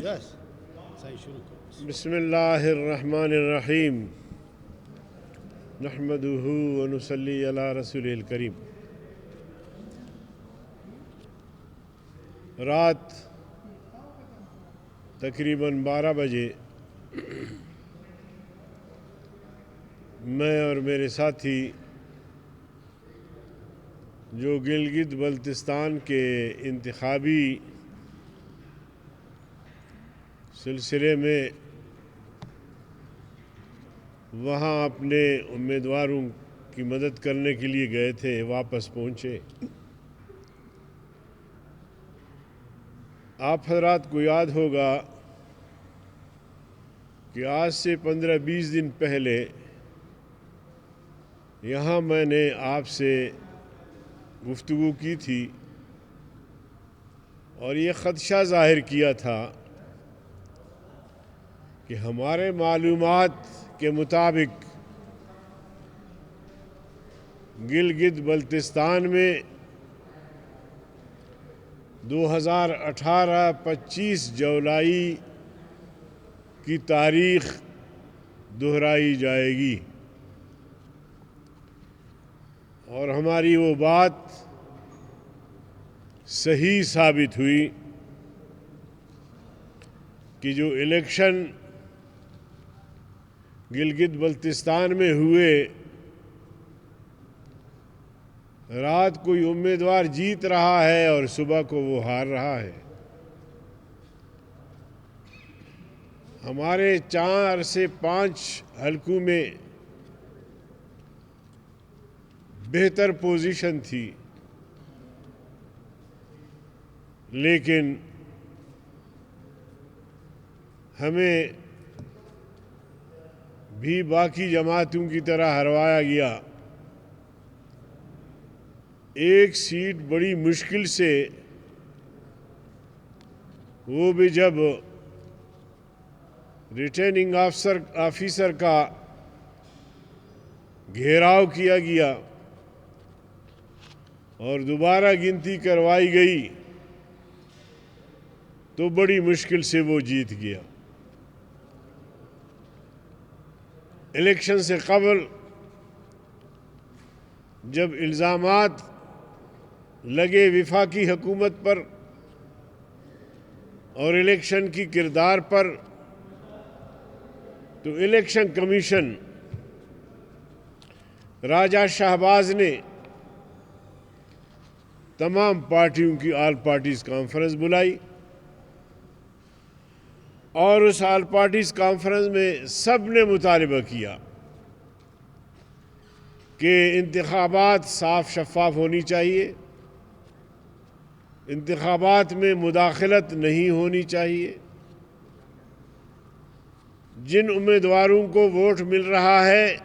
یس صحیح شروع کرو. بسم اللہ الرحمن الرحیم نحمدہ ونصلی علی رسول الکریم. رات تقریباً 12 بجے میں اور میرے ساتھی جو گلگت بلتستان کے انتخابی سلسلے میں وہاں اپنے امیدواروں کی مدد کرنے کے لیے گئے تھے، واپس پہنچے. آپ حضرات کو یاد ہوگا کہ آج سے 15-20 دن پہلے یہاں میں نے آپ سے گفتگو کی تھی اور یہ خدشہ ظاہر کیا تھا کہ ہمارے معلومات کے مطابق گلگت بلتستان میں 2018-25 جولائی کی تاریخ دہرائی جائے گی، اور ہماری وہ بات صحیح ثابت ہوئی کہ جو الیکشن گلگت بلتستان میں ہوئے، رات کوئی امیدوار جیت رہا ہے اور صبح کو وہ ہار رہا ہے. ہمارے 4 سے 5 حلقوں میں بہتر پوزیشن تھی، لیکن ہمیں بھی باقی جماعتوں کی طرح ہروایا گیا. ایک سیٹ بڑی مشکل سے، وہ بھی جب ریٹرننگ آفیسر کا گھیراؤ کیا گیا اور دوبارہ گنتی کروائی گئی تو بڑی مشکل سے وہ جیت گیا. الیکشن سے قبل جب الزامات لگے وفاقی حکومت پر اور الیکشن کی کردار پر، تو الیکشن کمیشن راجہ شہباز نے تمام پارٹیوں کی آل پارٹیز کانفرنس بلائی، اور اس آل پارٹیز کانفرنس میں سب نے مطالبہ کیا کہ انتخابات صاف شفاف ہونی چاہیے، انتخابات میں مداخلت نہیں ہونی چاہیے، جن امیدواروں کو ووٹ مل رہا ہے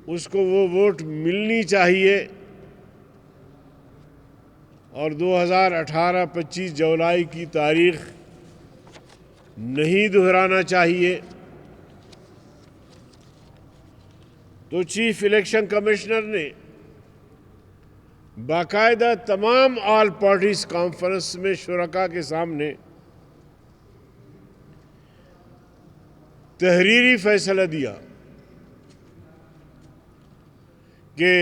اس کو وہ ووٹ ملنی چاہیے، اور 2018-25 جولائی کی تاریخ نہیں دہرانا چاہیے. تو چیف الیکشن کمشنر نے باقاعدہ تمام آل پارٹیز کانفرنس میں شرکاء کے سامنے تحریری فیصلہ دیا کہ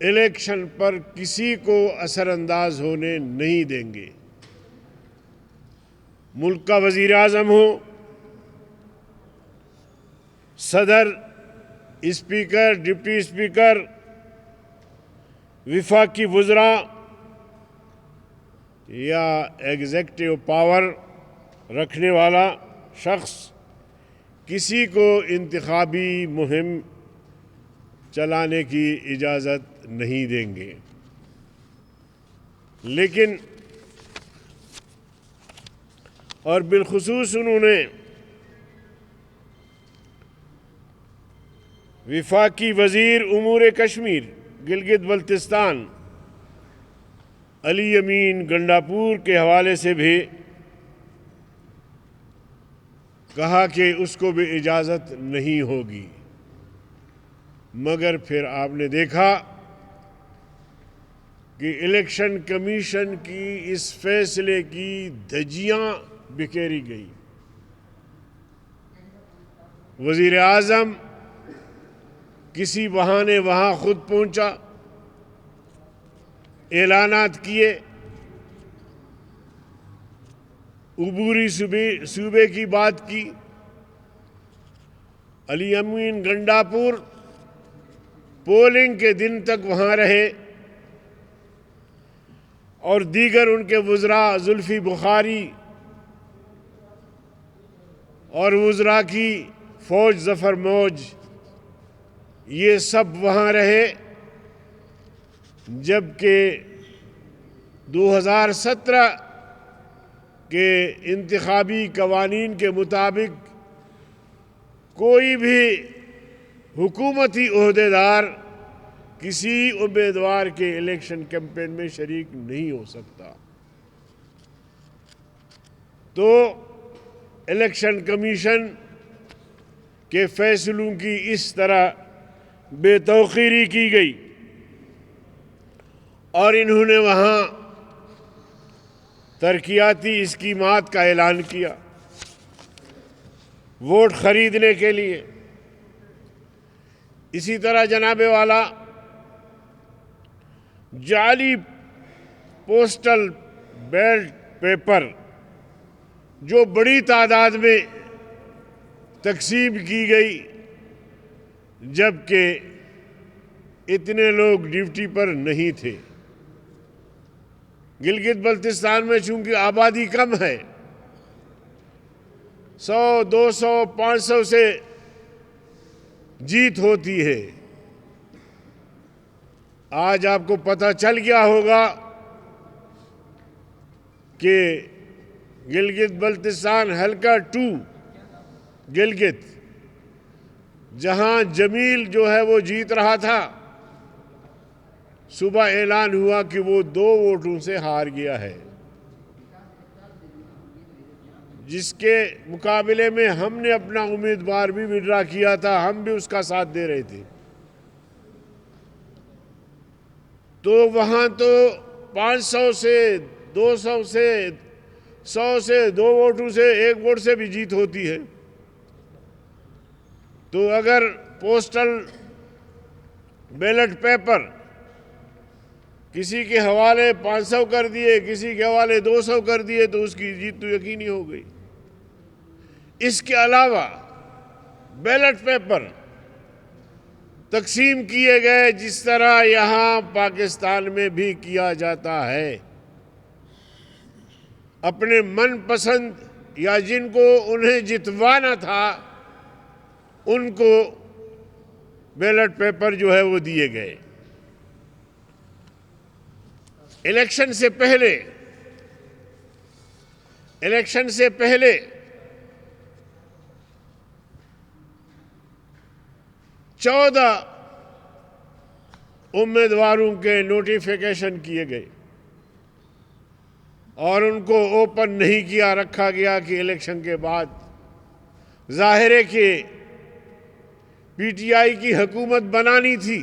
الیکشن پر کسی کو اثر انداز ہونے نہیں دیں گے. ملک کا وزیر اعظم ہو، صدر، اسپیکر، ڈپٹی اسپیکر، وفاقی وزراء یا ایگزیکٹو پاور رکھنے والا شخص کسی کو انتخابی مہم چلانے کی اجازت نہیں دیں گے. لیکن اور بالخصوص انہوں نے وفاقی وزیر امور کشمیر گلگت بلتستان علی امین گنڈاپور کے حوالے سے بھی کہا کہ اس کو بھی اجازت نہیں ہوگی. مگر پھر آپ نے دیکھا کہ الیکشن کمیشن کی اس فیصلے کی دھجیاں بکھیری گئی. وزیر اعظم کسی بہانے وہاں خود پہنچا، اعلانات کیے، عبوری صوبے کی بات کی. علی امین گنڈاپور پولنگ کے دن تک وہاں رہے اور دیگر ان کے وزراء زلفی بخاری اور وزراء کی فوج ظفر موج یہ سب وہاں رہے، جبکہ 2017 کے انتخابی قوانین کے مطابق کوئی بھی حکومتی عہدیدار کسی امیدوار کے الیکشن کیمپین میں شریک نہیں ہو سکتا. تو الیکشن کمیشن کے فیصلوں کی اس طرح بے توقیری کی گئی اور انہوں نے وہاں ترقیاتی اسکیمات کا اعلان کیا ووٹ خریدنے کے لیے. اسی طرح جناب والا جعلی پوسٹل بیلٹ پیپر جو بڑی تعداد میں تقسیم کی گئی، جبکہ اتنے لوگ ڈیوٹی پر نہیں تھے. گلگت بلتستان میں چونکہ آبادی کم ہے، 100 200 500 سے جیت ہوتی ہے. آج آپ کو پتہ چل گیا ہوگا کہ گلگت بلتستان حلقہ 2 گلگت جہاں جمیل جو ہے وہ جیت رہا تھا، صبح اعلان ہوا کہ وہ 2 ووٹوں سے ہار گیا ہے، جس کے مقابلے میں ہم نے اپنا امیدوار بھی وڈرا کیا تھا، ہم بھی اس کا ساتھ دے رہے تھے. تو وہاں تو 500 سے 200 سے 100 سے 2 ووٹوں سے 1 ووٹ سے بھی جیت ہوتی ہے. تو اگر پوسٹل بیلٹ پیپر کسی کے حوالے 500 کر دیے، کسی کے حوالے 200 کر دیے تو اس کی جیت تو یقینی ہو گئی. اس کے علاوہ بیلٹ پیپر تقسیم کیے گئے جس طرح یہاں پاکستان میں بھی کیا جاتا ہے. اپنے من پسند یا جن کو انہیں جتوانا تھا ان کو بیلٹ پیپر جو ہے وہ دیے گئے. الیکشن سے پہلے 14 امیدواروں کے نوٹیفیکیشن کیے گئے اور ان کو اوپن نہیں کیا رکھا گیا کہ الیکشن کے بعد ظاہر ہے کہ پی ٹی آئی کی حکومت بنانی تھی،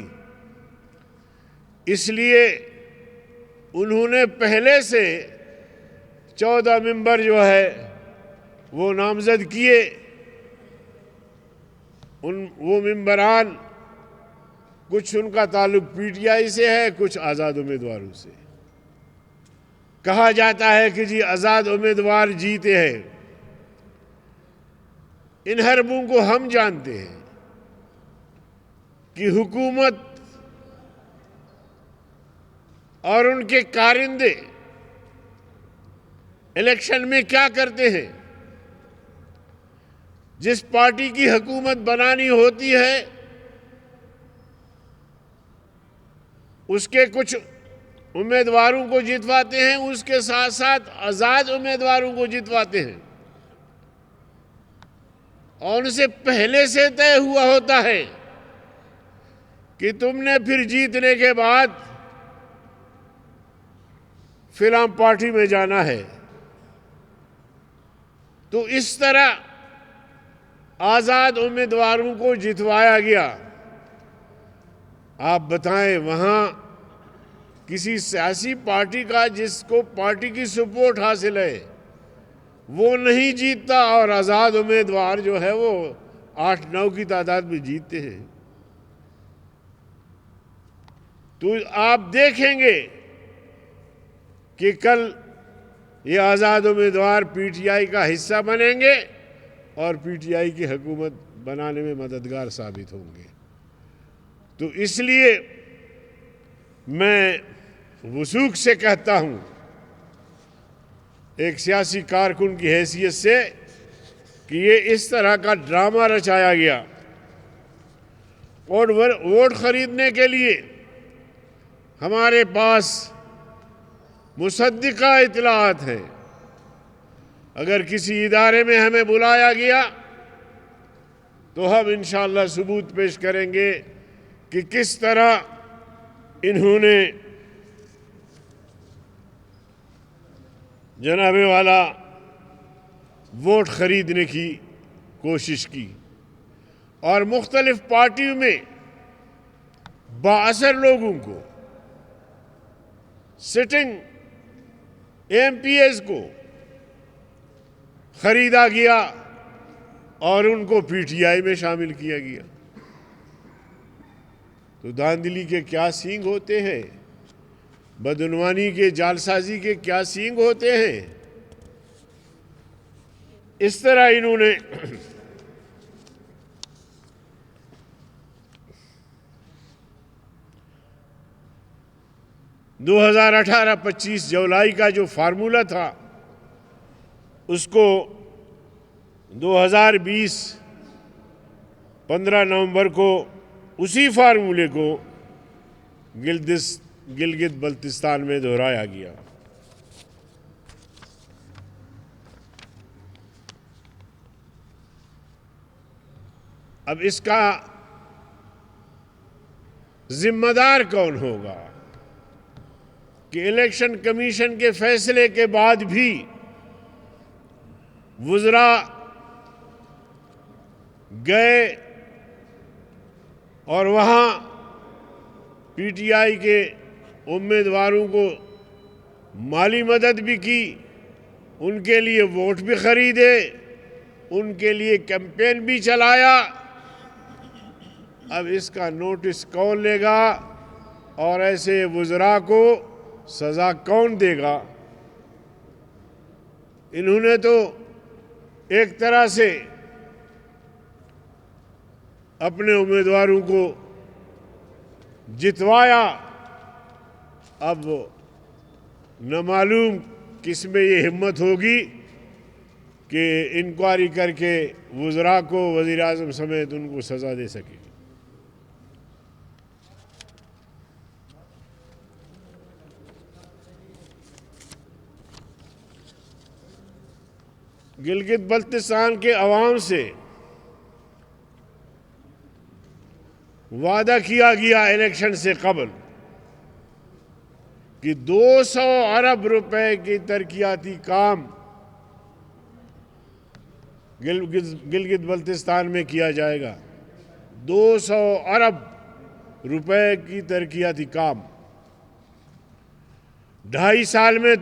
اس لیے انہوں نے پہلے سے 14 ممبر جو ہے وہ نامزد کیے. وہ ممبران کچھ ان کا تعلق پی ٹی آئی سے ہے، کچھ آزاد امیدواروں سے. کہا جاتا ہے کہ جی آزاد امیدوار جیتے ہیں. ان حربوں کو ہم جانتے ہیں کہ حکومت اور ان کے کارندے الیکشن میں کیا کرتے ہیں. جس پارٹی کی حکومت بنانی ہوتی ہے اس کے کچھ امیدواروں کو جتواتے ہیں، اس کے ساتھ ساتھ آزاد امیدواروں کو جتواتے ہیں، اور ان سے پہلے سے طے ہوا ہوتا ہے کہ تم نے پھر جیتنے کے بعد فلاں پارٹی میں جانا ہے. تو اس طرح آزاد امیدواروں کو جتوایا گیا. آپ بتائیں وہاں کسی سیاسی پارٹی کا جس کو پارٹی کی سپورٹ حاصل ہے وہ نہیں جیتتا، اور آزاد امیدوار جو ہے وہ 8-9 کی تعداد میں جیتتے ہیں. تو آپ دیکھیں گے کہ کل یہ آزاد امیدوار پی ٹی آئی کا حصہ بنیں گے اور پی ٹی آئی کی حکومت بنانے میں مددگار ثابت ہوں گے. تو اس لیے میں وثوق سے کہتا ہوں ایک سیاسی کارکن کی حیثیت سے کہ یہ اس طرح کا ڈرامہ رچایا گیا اور ووٹ خریدنے کے لیے ہمارے پاس مصدقہ اطلاعات ہیں. اگر کسی ادارے میں ہمیں بلایا گیا تو ہم انشاءاللہ ثبوت پیش کریں گے کہ کس طرح انہوں نے جناب والا ووٹ خریدنے کی کوشش کی، اور مختلف پارٹیوں میں بااثر لوگوں کو، سٹنگ ایم پی ایز کو خریدا گیا اور ان کو پی ٹی آئی میں شامل کیا گیا. تو دھاندلی کے کیا سینگ ہوتے ہیں، بدعنوانی کے، جعلسازی کے کیا سینگ ہوتے ہیں. اس طرح انہوں نے 2018-25 جولائی کا جو فارمولہ تھا اس کو 2020 15 نومبر کو اسی فارمولے کو گلگت بلتستان میں دہرایا گیا. اب اس کا ذمہ دار کون ہوگا کہ الیکشن کمیشن کے فیصلے کے بعد بھی وزراء گئے اور وہاں پی ٹی آئی کے امیدواروں کو مالی مدد بھی کی، ان کے لیے ووٹ بھی خریدے، ان کے لیے کیمپین بھی چلایا. اب اس کا نوٹس کون لے گا اور ایسے وزراء کو سزا کون دے گا؟ انہوں نے تو ایک طرح سے اپنے امیدواروں کو جتوایا. اب نہ معلوم کس میں یہ ہمت ہوگی کہ انکوائری کر کے وزراء کو، وزیر اعظم سمیت ان کو سزا دے سکے. گلگت بلتستان کے عوام سے وعدہ کیا گیا الیکشن سے قبل کہ 200 ارب روپے کی ترقیاتی کام گلگت بلتستان میں کیا جائے گا. 200 ارب روپے کی ترقیاتی کام 2.5 سال میں تو